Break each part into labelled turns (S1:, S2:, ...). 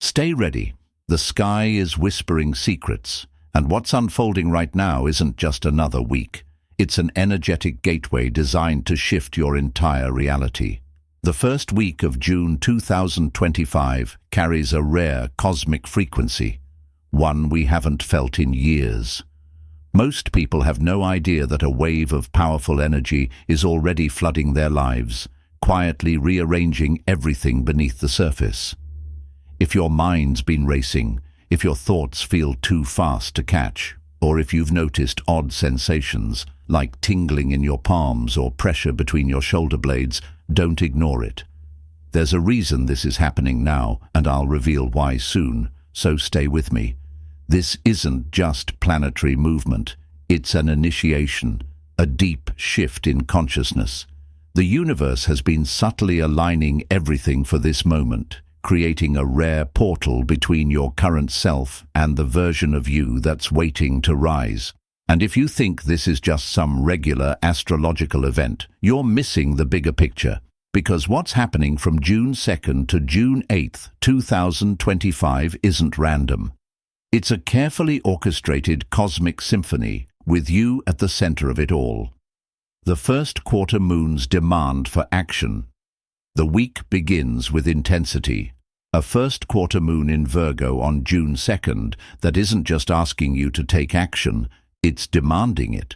S1: Stay ready. The sky is whispering secrets, and what's unfolding right now isn't just another week. It's an energetic gateway designed to shift your entire reality. The first week of June 2025 carries a rare cosmic frequency, one we haven't felt in years. Most people have no idea that a wave of powerful energy is already flooding their lives, quietly rearranging everything beneath the surface. If your mind's been racing, if your thoughts feel too fast to catch, or if you've noticed odd sensations, like tingling in your palms or pressure between your shoulder blades, don't ignore it. There's a reason this is happening now, and I'll reveal why soon, so stay with me. This isn't just planetary movement, it's an initiation, a deep shift in consciousness. The universe has been subtly aligning everything for this moment, creating a rare portal between your current self and the version of you that's waiting to rise. And if you think this is just some regular astrological event, you're missing the bigger picture. Because what's happening from June 2nd to June 8th, 2025 isn't random. It's a carefully orchestrated cosmic symphony, with you at the center of it all. The first quarter moon's demand for action. The week begins with intensity. A first quarter moon in Virgo on June 2nd that isn't just asking you to take action, it's demanding it.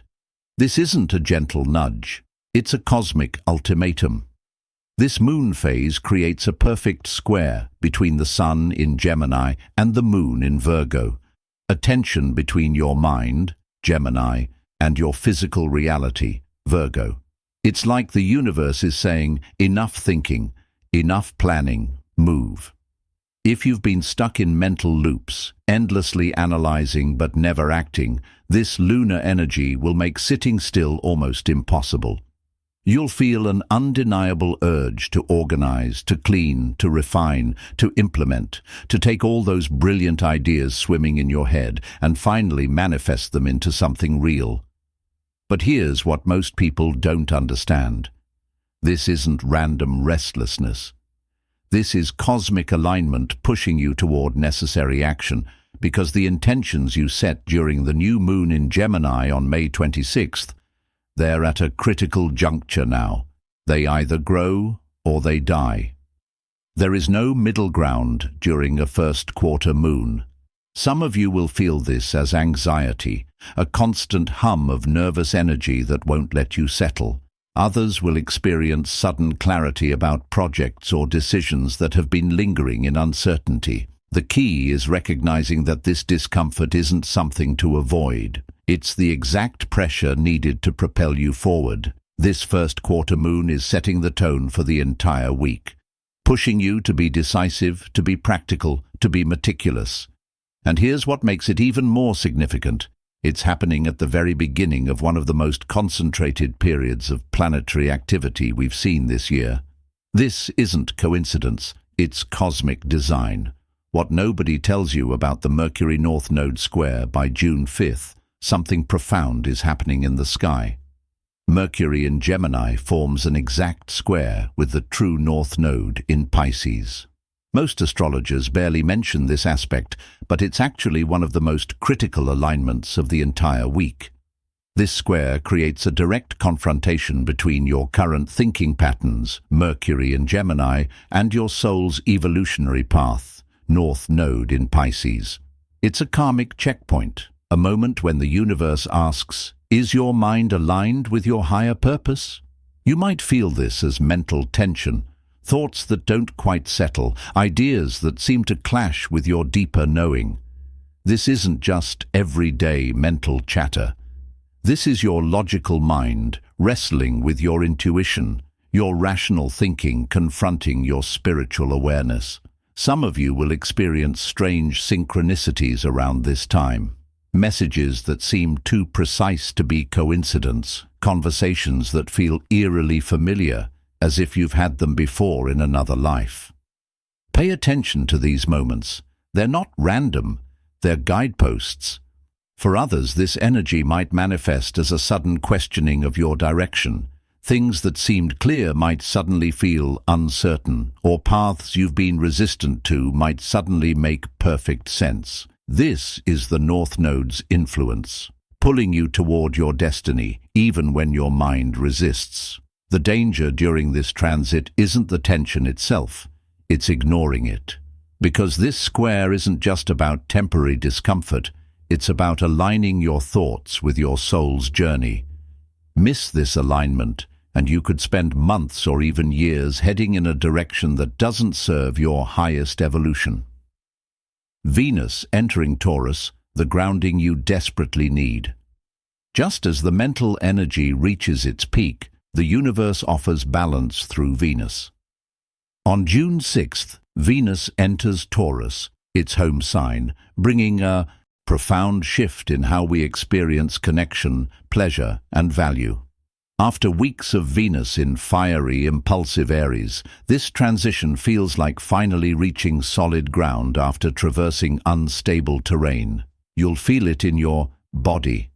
S1: This isn't a gentle nudge, it's a cosmic ultimatum. This moon phase creates a perfect square between the sun in Gemini and the moon in Virgo, a tension between your mind, Gemini, and your physical reality, Virgo. It's like the universe is saying, enough thinking, enough planning, move. If you've been stuck in mental loops, endlessly analyzing but never acting, this lunar energy will make sitting still almost impossible. You'll feel an undeniable urge to organize, to clean, to refine, to implement, to take all those brilliant ideas swimming in your head and finally manifest them into something real. But here's what most people don't understand. This isn't random restlessness. This is cosmic alignment pushing you toward necessary action, because the intentions you set during the new moon in Gemini on May 26th, they're at a critical juncture now. They either grow or they die. There is no middle ground during a first quarter moon. Some of you will feel this as anxiety, a constant hum of nervous energy that won't let you settle. Others will experience sudden clarity about projects or decisions that have been lingering in uncertainty. The key is recognizing that this discomfort isn't something to avoid. It's the exact pressure needed to propel you forward. This first quarter moon is setting the tone for the entire week, pushing you to be decisive, to be practical, to be meticulous. And here's what makes it even more significant. It's happening at the very beginning of one of the most concentrated periods of planetary activity we've seen this year. This isn't coincidence, it's cosmic design. What nobody tells you about the Mercury North Node square by June 5th, something profound is happening in the sky. Mercury in Gemini forms an exact square with the true North Node in Pisces. Most astrologers barely mention this aspect, but it's actually one of the most critical alignments of the entire week. This square creates a direct confrontation between your current thinking patterns, Mercury in Gemini, and your soul's evolutionary path, North Node in Pisces. It's a karmic checkpoint, a moment when the universe asks, is your mind aligned with your higher purpose? You might feel this as mental tension, thoughts that don't quite settle, ideas that seem to clash with your deeper knowing. This isn't just everyday mental chatter. This is your logical mind wrestling with your intuition, your rational thinking confronting your spiritual awareness. Some of you will experience strange synchronicities around this time. Messages that seem too precise to be coincidence, conversations that feel eerily familiar, as if you've had them before in another life. Pay attention to these moments. They're not random, they're guideposts. For others, this energy might manifest as a sudden questioning of your direction. Things that seemed clear might suddenly feel uncertain, or paths you've been resistant to might suddenly make perfect sense. This is the North Node's influence, pulling you toward your destiny, even when your mind resists. The danger during this transit isn't the tension itself, it's ignoring it. Because this square isn't just about temporary discomfort, it's about aligning your thoughts with your soul's journey. Miss this alignment, and you could spend months or even years heading in a direction that doesn't serve your highest evolution. Venus entering Taurus, the grounding you desperately need. Just as the mental energy reaches its peak, the universe offers balance through Venus. On June 6th, Venus enters Taurus, its home sign, bringing a profound shift in how we experience connection, pleasure, and value. After weeks of Venus in fiery, impulsive Aries, this transition feels like finally reaching solid ground after traversing unstable terrain. You'll feel it in your body,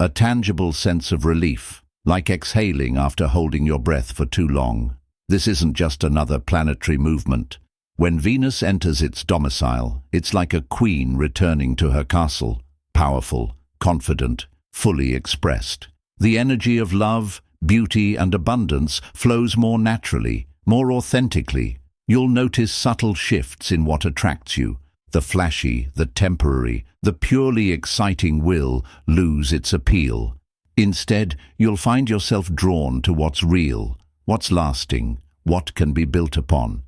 S1: a tangible sense of relief, like exhaling after holding your breath for too long. This isn't just another planetary movement. When Venus enters its domicile, it's like a queen returning to her castle, powerful, confident, fully expressed. The energy of love, beauty, and abundance flows more naturally, more authentically. You'll notice subtle shifts in what attracts you. The flashy, the temporary, the purely exciting will lose its appeal. Instead, you'll find yourself drawn to what's real, what's lasting, what can be built upon.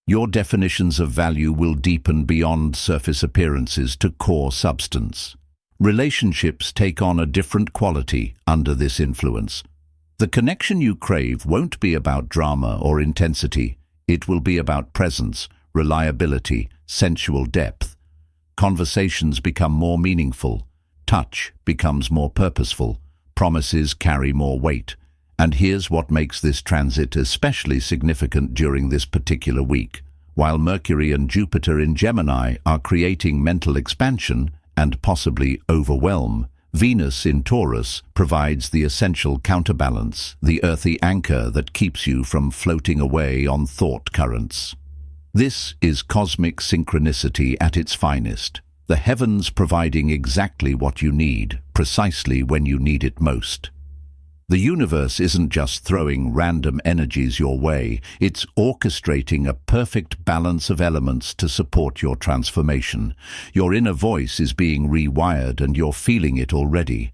S1: Your definitions of value will deepen beyond surface appearances to core substance. Relationships take on a different quality under this influence. The connection you crave won't be about drama or intensity. It will be about presence, reliability, sensual depth. Conversations become more meaningful. Touch becomes more purposeful. Promises carry more weight. And here's what makes this transit especially significant during this particular week. While Mercury and Jupiter in Gemini are creating mental expansion and possibly overwhelm, Venus in Taurus provides the essential counterbalance, the earthy anchor that keeps you from floating away on thought currents. This is cosmic synchronicity at its finest, the heavens providing exactly what you need, precisely when you need it most. The universe isn't just throwing random energies your way, it's orchestrating a perfect balance of elements to support your transformation. Your inner voice is being rewired and you're feeling it already.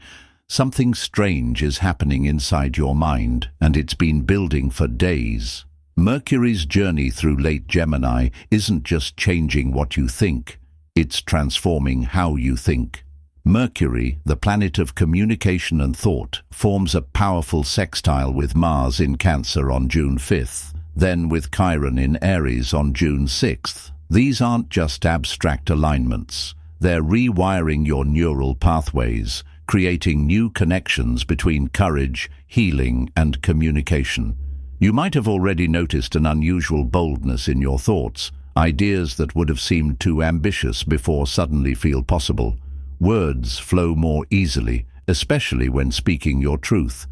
S1: Something strange is happening inside your mind, and it's been building for days. Mercury's journey through late Gemini isn't just changing what you think, it's transforming how you think. Mercury, the planet of communication and thought, forms a powerful sextile with Mars in Cancer on June 5th, then with Chiron in Aries on June 6th. These aren't just abstract alignments. They're rewiring your neural pathways, creating new connections between courage, healing, and communication. You might have already noticed an unusual boldness in your thoughts. Ideas that would have seemed too ambitious before suddenly feel possible. Words flow more easily, especially when speaking your truth.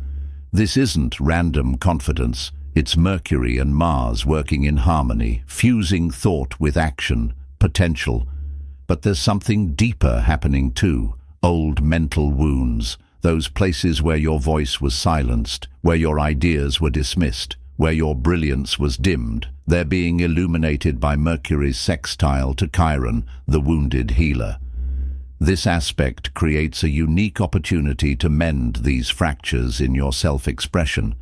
S1: This isn't random confidence, it's Mercury and Mars working in harmony, fusing thought with action, potential. But there's something deeper happening too. Old mental wounds, those places where your voice was silenced, where your ideas were dismissed, where your brilliance was dimmed. They're being illuminated by Mercury's sextile to Chiron, the wounded healer. This aspect creates a unique opportunity to mend these fractures in your self-expression.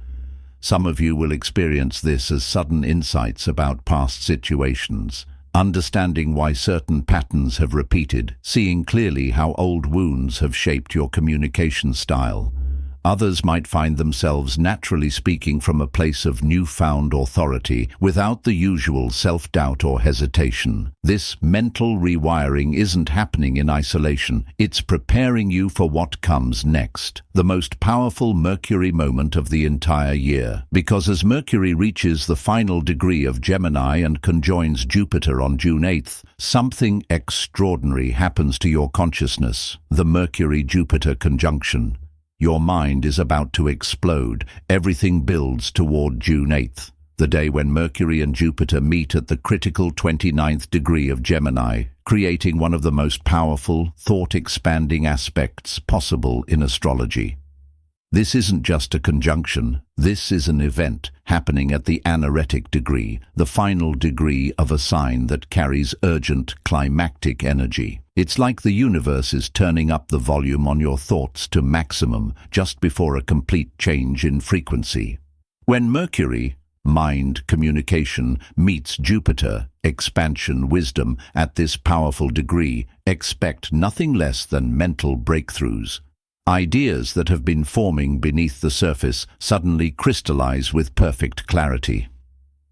S1: Some of you will experience this as sudden insights about past situations, understanding why certain patterns have repeated, seeing clearly how old wounds have shaped your communication style. Others might find themselves naturally speaking from a place of newfound authority, without the usual self-doubt or hesitation. This mental rewiring isn't happening in isolation, it's preparing you for what comes next, the most powerful Mercury moment of the entire year. Because as Mercury reaches the final degree of Gemini and conjoins Jupiter on June 8th, something extraordinary happens to your consciousness, the Mercury-Jupiter conjunction. Your mind is about to explode. Everything builds toward June 8th, the day when Mercury and Jupiter meet at the critical 29th degree of Gemini, creating one of the most powerful, thought-expanding aspects possible in astrology. This isn't just a conjunction, this is an event happening at the anaretic degree, the final degree of a sign that carries urgent climactic energy. It's like the universe is turning up the volume on your thoughts to maximum just before a complete change in frequency. When Mercury, mind, communication, meets Jupiter, expansion, wisdom, at this powerful degree, expect nothing less than mental breakthroughs. Ideas that have been forming beneath the surface suddenly crystallize with perfect clarity.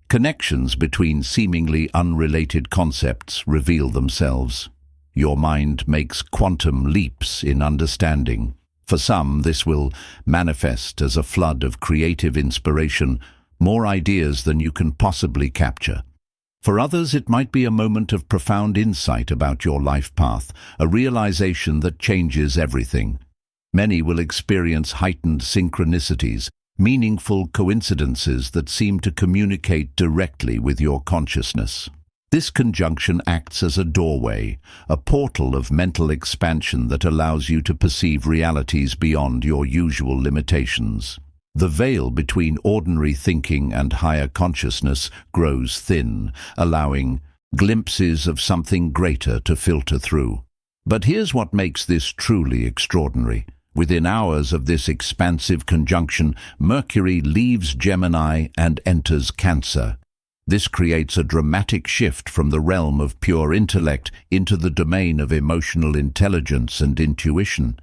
S1: Connections between seemingly unrelated concepts reveal themselves. Your mind makes quantum leaps in understanding. For some, this will manifest as a flood of creative inspiration, more ideas than you can possibly capture. For others, it might be a moment of profound insight about your life path, a realization that changes everything. Many will experience heightened synchronicities, meaningful coincidences that seem to communicate directly with your consciousness. This conjunction acts as a doorway, a portal of mental expansion that allows you to perceive realities beyond your usual limitations. The veil between ordinary thinking and higher consciousness grows thin, allowing glimpses of something greater to filter through. But here's what makes this truly extraordinary. Within hours of this expansive conjunction, Mercury leaves Gemini and enters Cancer. This creates a dramatic shift from the realm of pure intellect into the domain of emotional intelligence and intuition.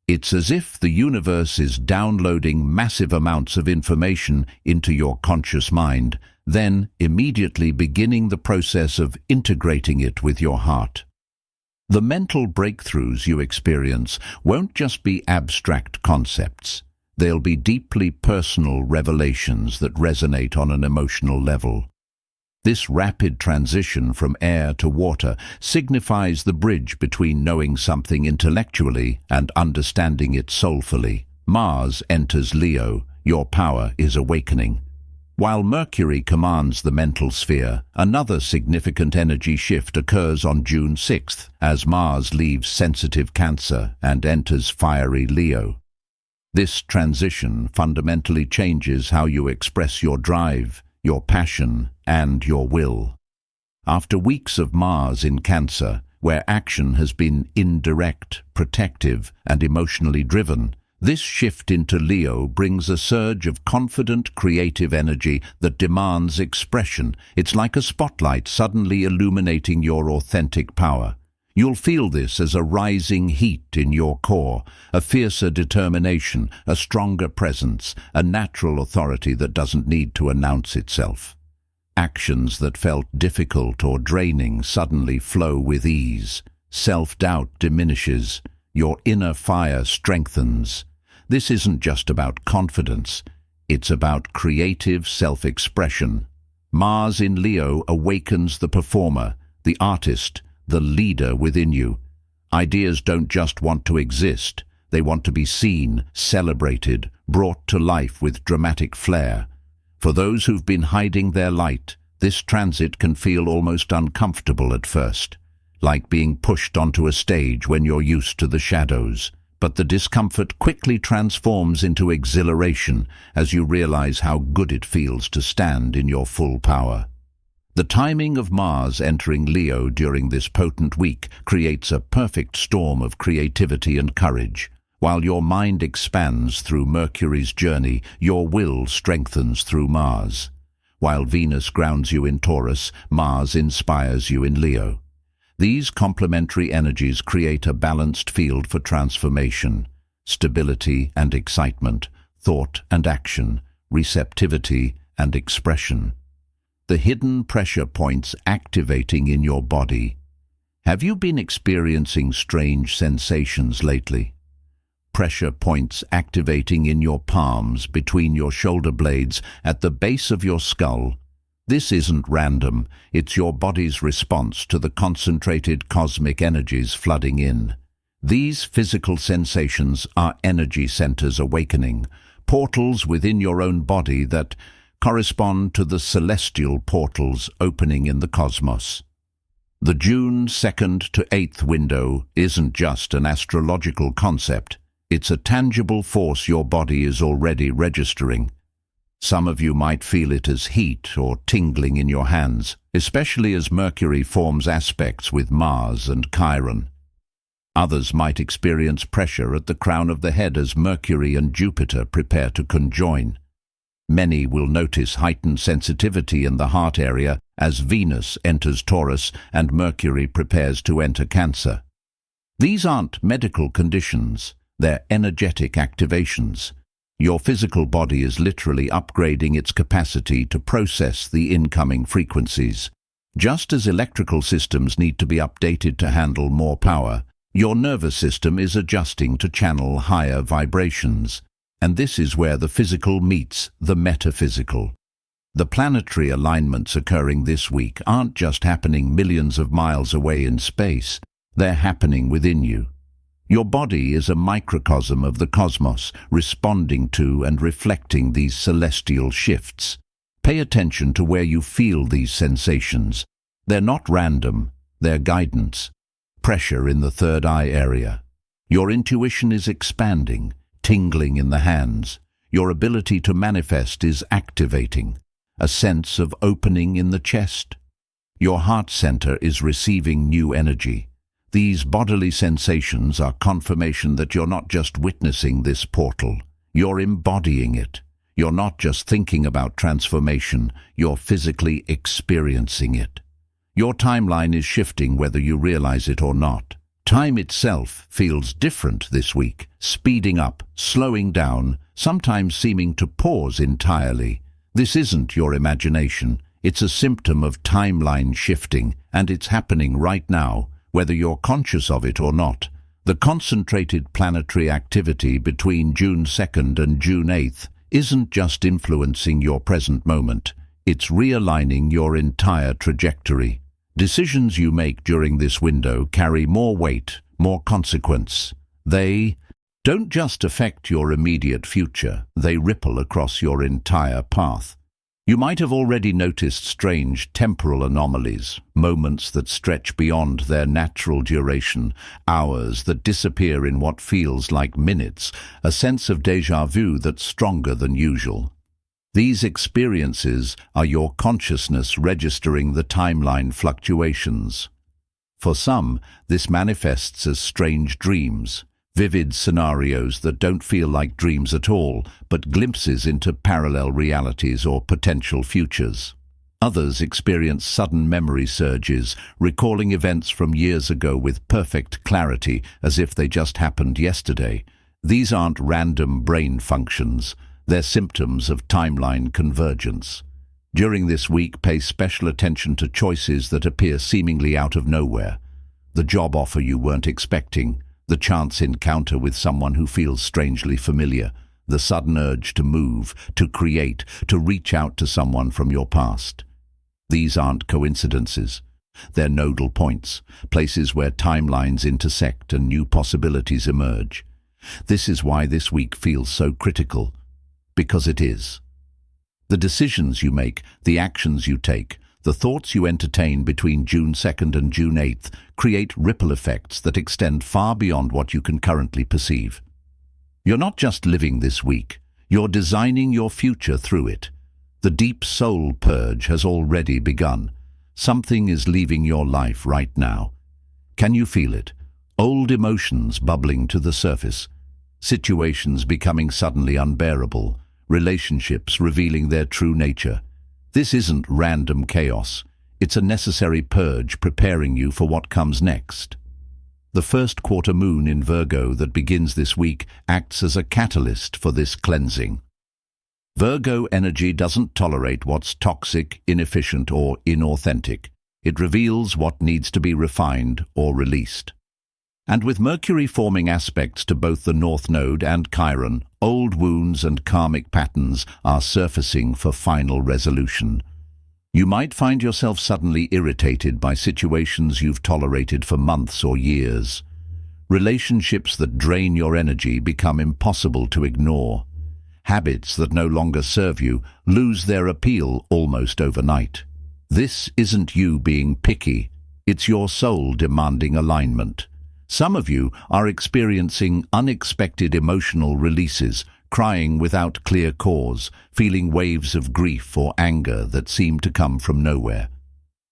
S1: It's as if the universe is downloading massive amounts of information into your conscious mind, then immediately beginning the process of integrating it with your heart. The mental breakthroughs you experience won't just be abstract concepts. They'll be deeply personal revelations that resonate on an emotional level. This rapid transition from air to water signifies the bridge between knowing something intellectually and understanding it soulfully. Mars enters Leo. Your power is awakening. While Mercury commands the mental sphere, another significant energy shift occurs on June 6th as Mars leaves sensitive Cancer and enters fiery Leo. This transition fundamentally changes how you express your drive, your passion, and your will. After weeks of Mars in Cancer, where action has been indirect, protective, and emotionally driven, this shift into Leo brings a surge of confident, creative energy that demands expression. It's like a spotlight suddenly illuminating your authentic power. You'll feel this as a rising heat in your core, a fiercer determination, a stronger presence, a natural authority that doesn't need to announce itself. Actions that felt difficult or draining suddenly flow with ease. Self-doubt diminishes. Your inner fire strengthens. This isn't just about confidence, it's about creative self-expression. Mars in Leo awakens the performer, the artist, the leader within you. Ideas don't just want to exist, they want to be seen, celebrated, brought to life with dramatic flair. For those who've been hiding their light, this transit can feel almost uncomfortable at first, like being pushed onto a stage when you're used to the shadows. But the discomfort quickly transforms into exhilaration as you realize how good it feels to stand in your full power. The timing of Mars entering Leo during this potent week creates a perfect storm of creativity and courage. While your mind expands through Mercury's journey, your will strengthens through Mars. While Venus grounds you in Taurus, Mars inspires you in Leo. These complementary energies create a balanced field for transformation, stability and excitement, thought and action, receptivity and expression. The hidden pressure points activating in your body. Have you been experiencing strange sensations lately? Pressure points activating in your palms, between your shoulder blades, at the base of your skull. This isn't random, it's your body's response to the concentrated cosmic energies flooding in. These physical sensations are energy centers awakening, portals within your own body that correspond to the celestial portals opening in the cosmos. The June 2nd to 8th window isn't just an astrological concept. It's a tangible force your body is already registering. Some of you might feel it as heat or tingling in your hands, especially as Mercury forms aspects with Mars and Chiron. Others might experience pressure at the crown of the head as Mercury and Jupiter prepare to conjoin. Many will notice heightened sensitivity in the heart area as Venus enters Taurus and Mercury prepares to enter Cancer. These aren't medical conditions, they're energetic activations. Your physical body is literally upgrading its capacity to process the incoming frequencies. Just as electrical systems need to be updated to handle more power, your nervous system is adjusting to channel higher vibrations. And this is where the physical meets the metaphysical. The planetary alignments occurring this week aren't just happening millions of miles away in space, they're happening within you. Your body is a microcosm of the cosmos, responding to and reflecting these celestial shifts. Pay attention to where you feel these sensations. They're not random, they're guidance. Pressure in the third eye area. Your intuition is expanding, tingling in the hands. Your ability to manifest is activating. A sense of opening in the chest. Your heart center is receiving new energy. These bodily sensations are confirmation that you're not just witnessing this portal, you're embodying it. You're not just thinking about transformation, you're physically experiencing it. Your timeline is shifting whether you realize it or not. Time itself feels different this week, speeding up, slowing down, sometimes seeming to pause entirely. This isn't your imagination, it's a symptom of timeline shifting, and it's happening right now, whether you're conscious of it or not. The concentrated planetary activity between June 2nd and June 8th isn't just influencing your present moment, it's realigning your entire trajectory. Decisions you make during this window carry more weight, more consequence. They don't just affect your immediate future, they ripple across your entire path. You might have already noticed strange temporal anomalies, moments that stretch beyond their natural duration, hours that disappear in what feels like minutes, a sense of déjà vu that's stronger than usual. These experiences are your consciousness registering the timeline fluctuations. For some, this manifests as strange dreams, vivid scenarios that don't feel like dreams at all, but glimpses into parallel realities or potential futures. Others experience sudden memory surges, recalling events from years ago with perfect clarity, as if they just happened yesterday. These aren't random brain functions. They're symptoms of timeline convergence. During this week, pay special attention to choices that appear seemingly out of nowhere. The job offer you weren't expecting, the chance encounter with someone who feels strangely familiar, the sudden urge to move, to create, to reach out to someone from your past. These aren't coincidences. They're nodal points, places where timelines intersect and new possibilities emerge. This is why this week feels so critical. Because it is. The decisions you make, the actions you take, the thoughts you entertain between June 2nd and June 8th create ripple effects that extend far beyond what you can currently perceive. You're not just living this week, you're designing your future through it. The deep soul purge has already begun. Something is leaving your life right now. Can you feel it? Old emotions bubbling to the surface, situations becoming suddenly unbearable, relationships revealing their true nature. This isn't random chaos. It's a necessary purge preparing you for what comes next. The first quarter moon in Virgo that begins this week acts as a catalyst for this cleansing. Virgo energy doesn't tolerate what's toxic, inefficient, or inauthentic. It reveals what needs to be refined or released. And with Mercury forming aspects to both the North Node and Chiron, old wounds and karmic patterns are surfacing for final resolution. You might find yourself suddenly irritated by situations you've tolerated for months or years. Relationships that drain your energy become impossible to ignore. Habits that no longer serve you lose their appeal almost overnight. This isn't you being picky, it's your soul demanding alignment. Some of you are experiencing unexpected emotional releases, crying without clear cause, feeling waves of grief or anger that seem to come from nowhere.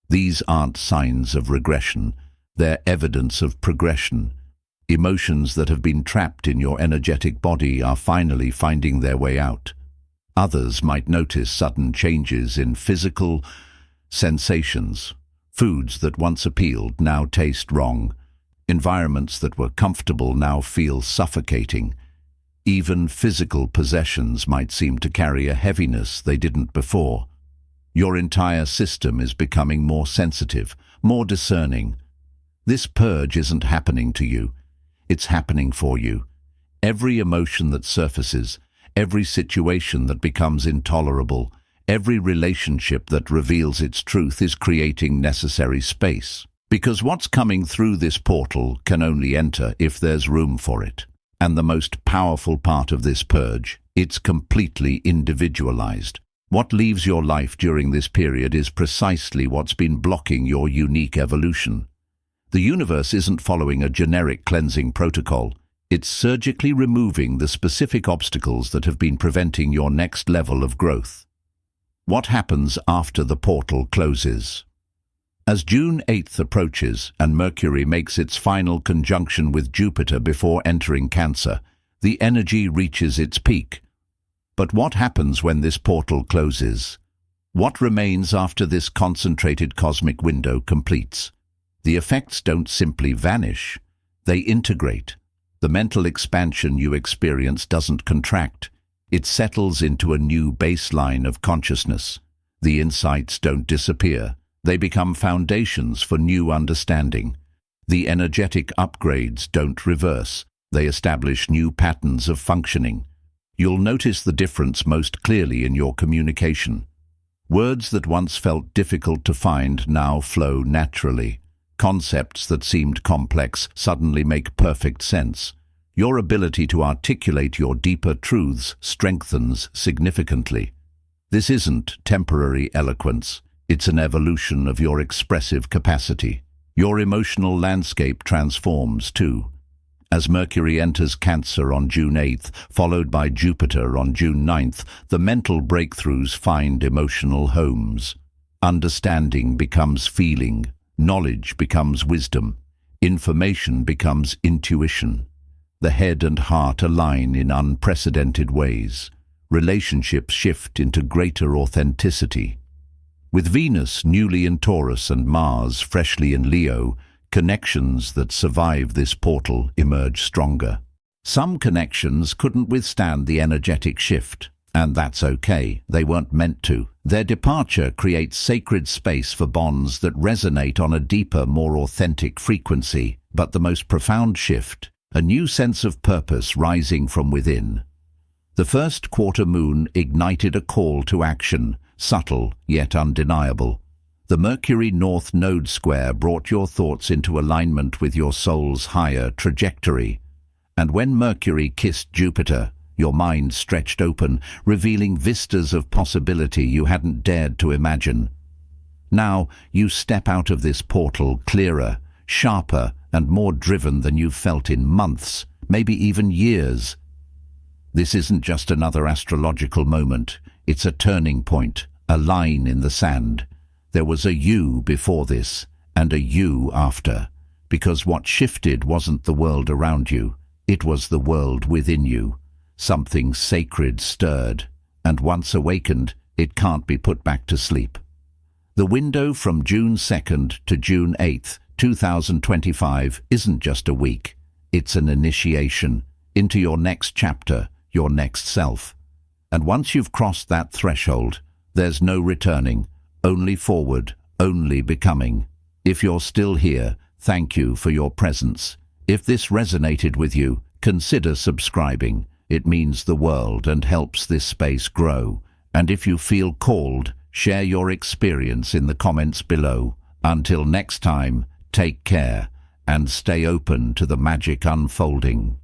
S1: These aren't signs of regression, they're evidence of progression. Emotions that have been trapped in your energetic body are finally finding their way out. Others might notice sudden changes in physical sensations. Foods that once appealed now taste wrong. Environments that were comfortable now feel suffocating. Even physical possessions might seem to carry a heaviness they didn't before. Your entire system is becoming more sensitive, more discerning. This purge isn't happening to you. It's happening for you. Every emotion that surfaces, every situation that becomes intolerable, every relationship that reveals its truth is creating necessary space. Because what's coming through this portal can only enter if there's room for it. And the most powerful part of this purge, it's completely individualized. What leaves your life during this period is precisely what's been blocking your unique evolution. The universe isn't following a generic cleansing protocol. It's surgically removing the specific obstacles that have been preventing your next level of growth. What happens after the portal closes? As June 8th approaches and Mercury makes its final conjunction with Jupiter before entering Cancer, the energy reaches its peak. But what happens when this portal closes? What remains after this concentrated cosmic window completes? The effects don't simply vanish, they integrate. The mental expansion you experience doesn't contract. It settles into a new baseline of consciousness. The insights don't disappear. They become foundations for new understanding. The energetic upgrades don't reverse. They establish new patterns of functioning. You'll notice the difference most clearly in your communication. Words that once felt difficult to find now flow naturally. Concepts that seemed complex suddenly make perfect sense. Your ability to articulate your deeper truths strengthens significantly. This isn't temporary eloquence. It's an evolution of your expressive capacity. Your emotional landscape transforms too. As Mercury enters Cancer on June 8th, followed by Jupiter on June 9th, the mental breakthroughs find emotional homes. Understanding becomes feeling. Knowledge becomes wisdom. Information becomes intuition. The head and heart align in unprecedented ways. Relationships shift into greater authenticity. With Venus newly in Taurus and Mars freshly in Leo, connections that survive this portal emerge stronger. Some connections couldn't withstand the energetic shift, and that's okay. They weren't meant to. Their departure creates sacred space for bonds that resonate on a deeper, more authentic frequency. But the most profound shift, a new sense of purpose rising from within. The first quarter moon ignited a call to action, subtle yet undeniable. The Mercury North Node Square brought your thoughts into alignment with your soul's higher trajectory. And when Mercury kissed Jupiter, your mind stretched open, revealing vistas of possibility you hadn't dared to imagine. Now you step out of this portal clearer, sharper, and more driven than you've felt in months, maybe even years. This isn't just another astrological moment. It's a turning point, a line in the sand. There was a you before this, and a you after, because what shifted wasn't the world around you, it was the world within you. Something sacred stirred, and once awakened, it can't be put back to sleep. The window from June 2nd to June 8th, 2025 isn't just a week. It's an initiation into your next chapter, your next self. And once you've crossed that threshold, there's no returning, only forward, only becoming. If you're still here, thank you for your presence. If this resonated with you, consider subscribing. It means the world and helps this space grow. And if you feel called, share your experience in the comments below. Until next time, take care and stay open to the magic unfolding.